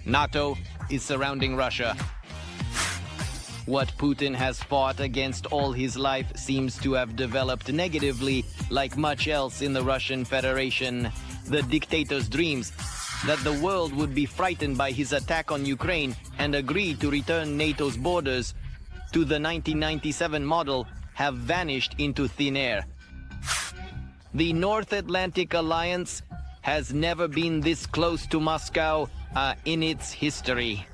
NATO is surrounding Russia. What Putin has fought against all his life seems to have developed negatively, like much else in the Russian Federation. The dictator's dreams that the world would be frightened by his attack on Ukraine and agree to return NATO's borders to the 1997 model have vanished into thin air. The North Atlantic Alliance has never been this close to Moscow in its history.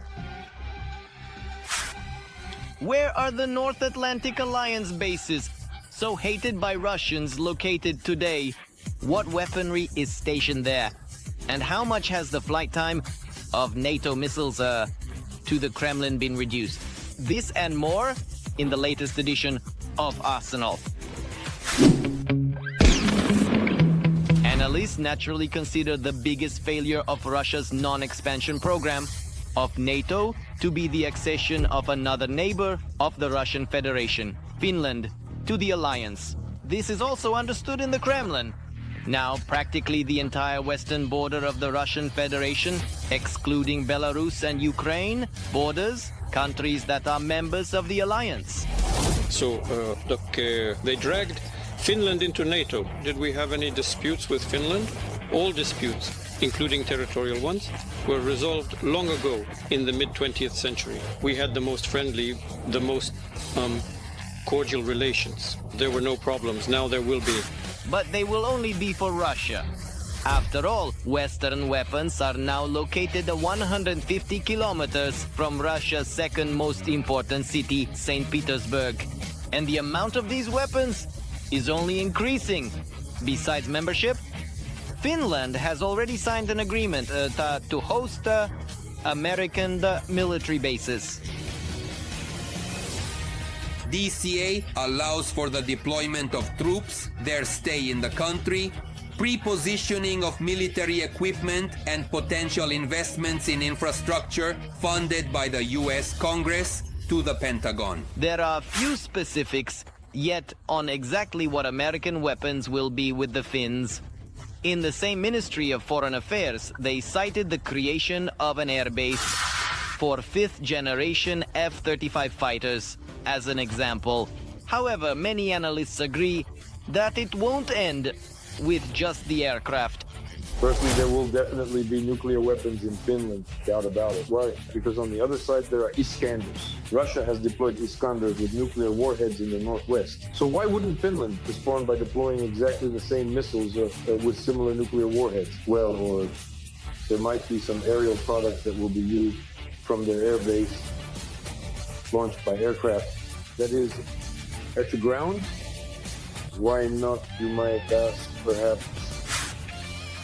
Where are the North Atlantic Alliance bases, so hated by Russians, located today? What weaponry is stationed there? And how much has the flight time of NATO missiles to the Kremlin been reduced? This and more in the latest edition of Arsenal. Analysts naturally consider the biggest failure of Russia's non-expansion program of NATO to be the accession of another neighbor of the Russian Federation, Finland, to the alliance. This is also understood in the Kremlin. Now, practically the entire western border of the Russian Federation, excluding Belarus and Ukraine, borders countries that are members of the alliance. So, they dragged Finland into NATO. Did we have any disputes with Finland? All disputes, including territorial ones, were resolved long ago in the mid-20th century. We had the most friendly, the most cordial relations. There were no problems. Now there will be. But they will only be for Russia. After all, Western weapons are now located 150 kilometers from Russia's second most important city, St. Petersburg. And the amount of these weapons is only increasing. Besides membership, Finland has already signed an agreement to host American military bases. DCA allows for the deployment of troops, their stay in the country, pre-positioning of military equipment and potential investments in infrastructure funded by the US Congress to the Pentagon. There are few specifics yet on exactly what American weapons will be with the Finns. In the same Ministry of Foreign Affairs, they cited the creation of an airbase for 5th generation F-35 fighters as an example. However, many analysts agree that it won't end with just the aircraft. Firstly, there will definitely be nuclear weapons in Finland, doubt about it. Why? Because on the other side there are Iskanders. Russia has deployed Iskanders with nuclear warheads in the northwest. So why wouldn't Finland respond by deploying exactly the same missiles with similar nuclear warheads? Well, or there might be some aerial products that will be used from their air base, launched by aircraft. That is, air to ground? Why not, you might ask, perhaps?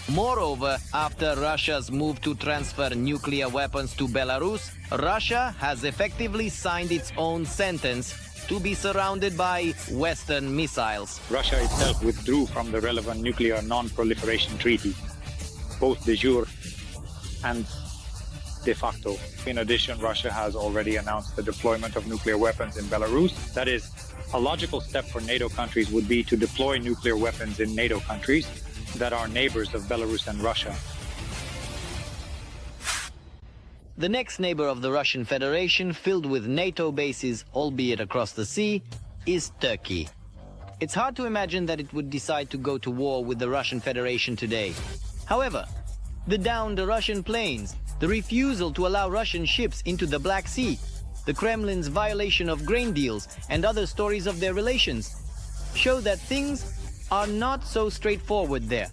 Moreover, after Russia's move to transfer nuclear weapons to Belarus, Russia has effectively signed its own sentence to be surrounded by Western missiles. Russia itself withdrew from the relevant nuclear non-proliferation treaty, both de jure and de facto. In addition, Russia has already announced the deployment of nuclear weapons in Belarus. That is, a logical step for NATO countries would be to deploy nuclear weapons in NATO countries that are neighbors of Belarus and Russia. The next neighbor of the Russian Federation, filled with NATO bases, albeit across the sea, is Turkey. It's hard to imagine that it would decide to go to war with the Russian Federation today. However, the downed Russian planes, the refusal to allow Russian ships into the Black Sea, the Kremlin's violation of grain deals, and other stories of their relations show that things are not so straightforward there.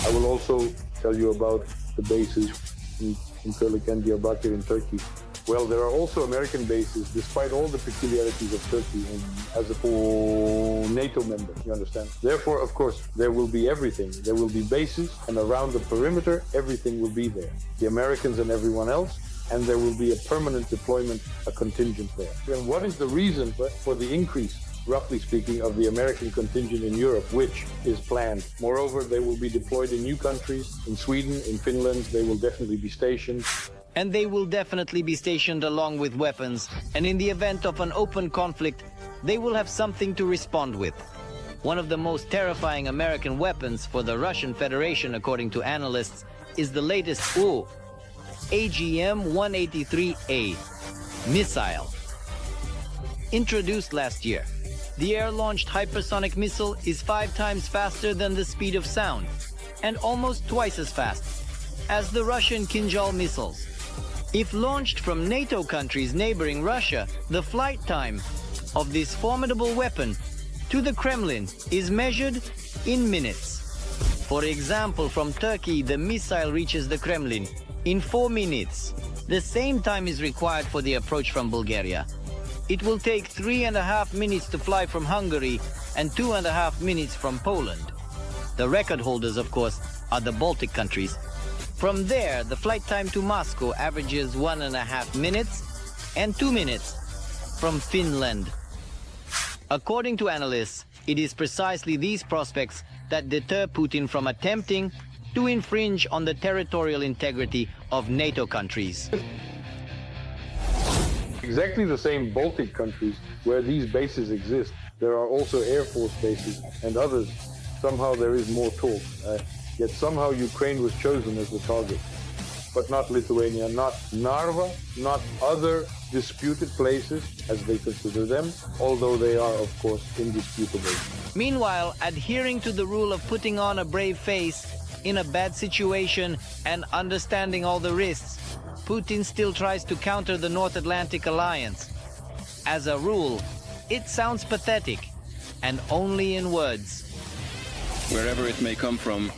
I will also tell you about the bases in Kölik and Diyarbakir in Turkey. Well, there are also American bases, despite all the peculiarities of Turkey, and as a full NATO member, you understand? Therefore, of course, there will be everything. There will be bases, and around the perimeter, everything will be there. The Americans and everyone else, and there will be a permanent deployment, a contingent there. And what is the reason for the increase, roughly speaking, of the American contingent in Europe, which is planned? Moreover, they will be deployed in new countries, in Sweden, in Finland, they will definitely be stationed. And they will definitely be stationed along with weapons, and in the event of an open conflict, they will have something to respond with. One of the most terrifying American weapons for the Russian Federation, according to analysts, is the latest AGM-183A missile. Introduced last year, the air-launched hypersonic missile is 5 times faster than the speed of sound and almost twice as fast as the Russian Kinjal missiles. If launched from NATO countries neighboring Russia, the flight time of this formidable weapon to the Kremlin is measured in minutes. For example, from Turkey, the missile reaches the Kremlin in 4 minutes. The same time is required for the approach from Bulgaria. It will take 3.5 minutes to fly from Hungary and 2.5 minutes from Poland. The record holders, of course, are the Baltic countries. From there, the flight time to Moscow averages 1.5 minutes and 2 minutes from Finland. According to analysts, it is precisely these prospects that deter Putin from attempting to infringe on the territorial integrity of NATO countries. Exactly the same Baltic countries where these bases exist, there are also Air Force bases and others. Somehow there is more talk. Yet somehow Ukraine was chosen as the target. But not Lithuania, not Narva, not other disputed places, as they consider them, although they are, of course, indisputable. Meanwhile, adhering to the rule of putting on a brave face in a bad situation and understanding all the risks, Putin still tries to counter the North Atlantic Alliance. As a rule, it sounds pathetic, and only in words. Wherever it may come from,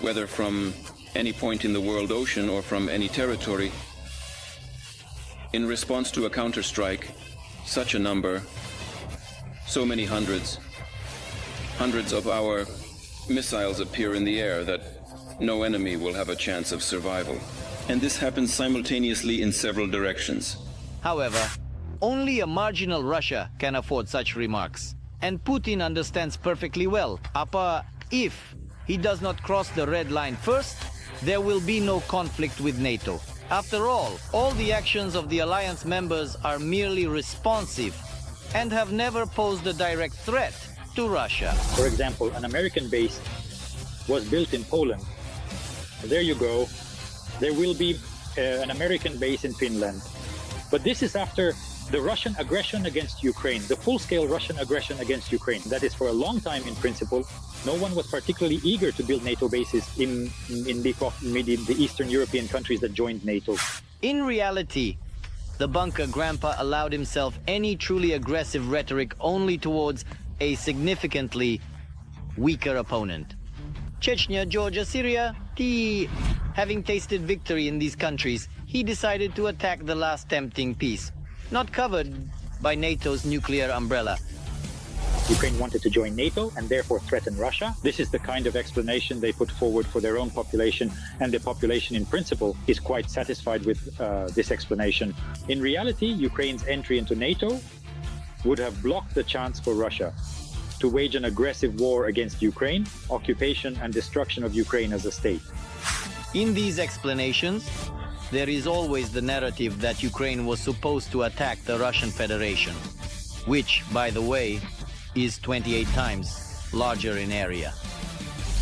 whether from any point in the world ocean or from any territory, in response to a counterstrike, such a number, so many hundreds of our missiles appear in the air that no enemy will have a chance of survival. And this happens simultaneously in several directions. However, only a marginal Russia can afford such remarks. And Putin understands perfectly well, if he does not cross the red line first, there will be no conflict with NATO. After all the actions of the alliance members are merely responsive and have never posed a direct threat to Russia. For example, an American base was built in Poland. There you go. There will be an American base in Finland. But this is after the Russian aggression against Ukraine, the full-scale Russian aggression against Ukraine. That is, for a long time, in principle, no one was particularly eager to build NATO bases in the Eastern European countries that joined NATO. In reality, the bunker grandpa allowed himself any truly aggressive rhetoric only towards a significantly weaker opponent. Chechnya, Georgia, Syria, having tasted victory in these countries, he decided to attack the last tempting peace, not covered by NATO's nuclear umbrella. Ukraine wanted to join NATO and therefore threaten Russia. This is the kind of explanation they put forward for their own population, and the population in principle is quite satisfied with this explanation. In reality, Ukraine's entry into NATO would have blocked the chance for Russia to wage an aggressive war against Ukraine, occupation and destruction of Ukraine as a state. In these explanations, there is always the narrative that Ukraine was supposed to attack the Russian Federation, which, by the way, is 28 times larger in area.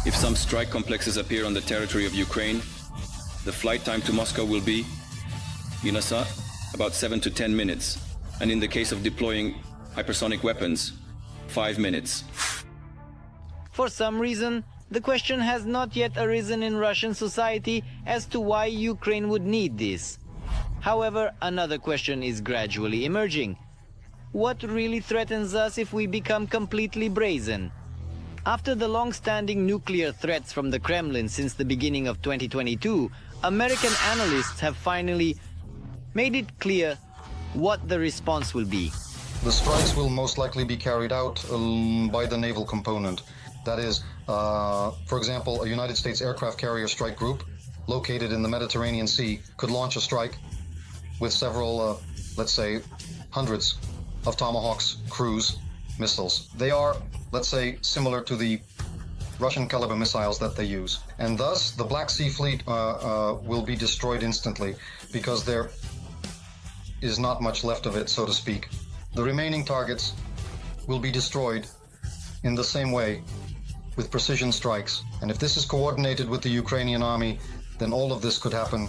If some strike complexes appear on the territory of Ukraine, the flight time to Moscow will be, Inasa, about 7 to 10 minutes, and in the case of deploying hypersonic weapons, 5 minutes. For some reason, the question has not yet arisen in Russian society as to why Ukraine would need this. However, another question is gradually emerging. What really threatens us if we become completely brazen? After the long-standing nuclear threats from the Kremlin since the beginning of 2022, American analysts have finally made it clear what the response will be. The strikes will most likely be carried out by the naval component. That is, for example, a United States aircraft carrier strike group located in the Mediterranean Sea could launch a strike with several, let's say, hundreds of Tomahawks cruise missiles. They are, let's say, similar to the Russian caliber missiles that they use. And thus, the Black Sea Fleet will be destroyed instantly because there is not much left of it, so to speak. The remaining targets will be destroyed in the same way, with precision strikes. And if this is coordinated with the Ukrainian army, then all of this could happen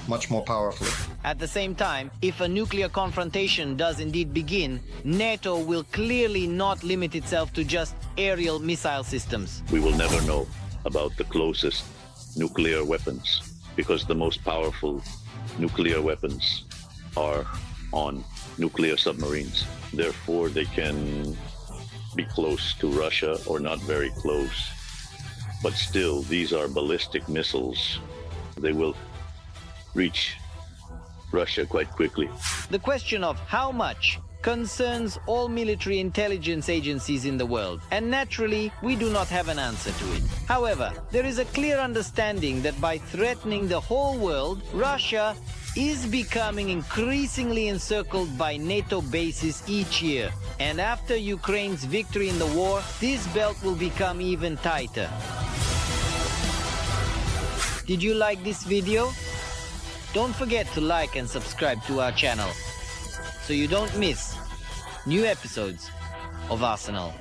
much more powerfully. At the same time, if a nuclear confrontation does indeed begin, NATO will clearly not limit itself to just aerial missile systems. We will never know about the closest nuclear weapons because the most powerful nuclear weapons are on nuclear submarines. Therefore, they can be close to Russia or not very close. But still, these are ballistic missiles. They will reach Russia quite quickly. The question of how much concerns all military intelligence agencies in the world, and naturally, we do not have an answer to it. However, there is a clear understanding that by threatening the whole world, Russia is becoming increasingly encircled by NATO bases each year. And after Ukraine's victory in the war, this belt will become even tighter. Did you like this video? Don't forget to like and subscribe to our channel so you don't miss new episodes of Arsenal.